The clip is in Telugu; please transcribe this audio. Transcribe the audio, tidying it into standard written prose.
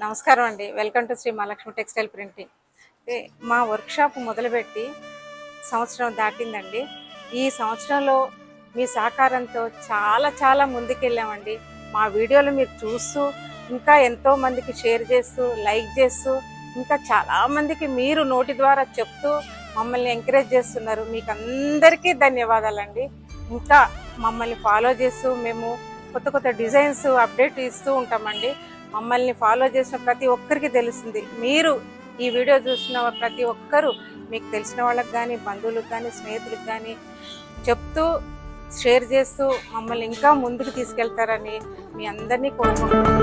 నమస్కారం అండి. Welcome to Shri Mahalakshmi textile printing. మా వర్క్షాప్ మొదలుపెట్టి సంవత్సరం దాటిందండి. ఈ సంవత్సరంలో మీ సహకారంతో చాలా చాలా ముందుకెళ్ళామండి. మా వీడియోలు మీరు చూస్తూ ఇంకా ఎంతోమందికి షేర్ చేస్తూ లైక్ చేస్తూ ఇంకా చాలామందికి మీరు నోటి ద్వారా చెప్తూ మమ్మల్ని ఎంకరేజ్ చేస్తున్నారు. మీకు అందరికీ ధన్యవాదాలండి. ఇంకా మమ్మల్ని ఫాలో చేస్తూ మేము కొత్త కొత్త డిజైన్స్ అప్డేట్ ఇస్తూ ఉంటామండి. మమ్మల్ని ఫాలో చేసిన ప్రతి ఒక్కరికి తెలుస్తుంది. మీరు ఈ వీడియో చూసిన ప్రతి ఒక్కరూ మీకు తెలిసిన వాళ్ళకి కానీ, బంధువులకు కానీ, స్నేహితులకు కానీ చెప్తూ షేర్ చేస్తూ మమ్మల్ని ఇంకా ముందుకు తీసుకెళ్తారని మీ అందరినీ కోరుకుంటున్నాను.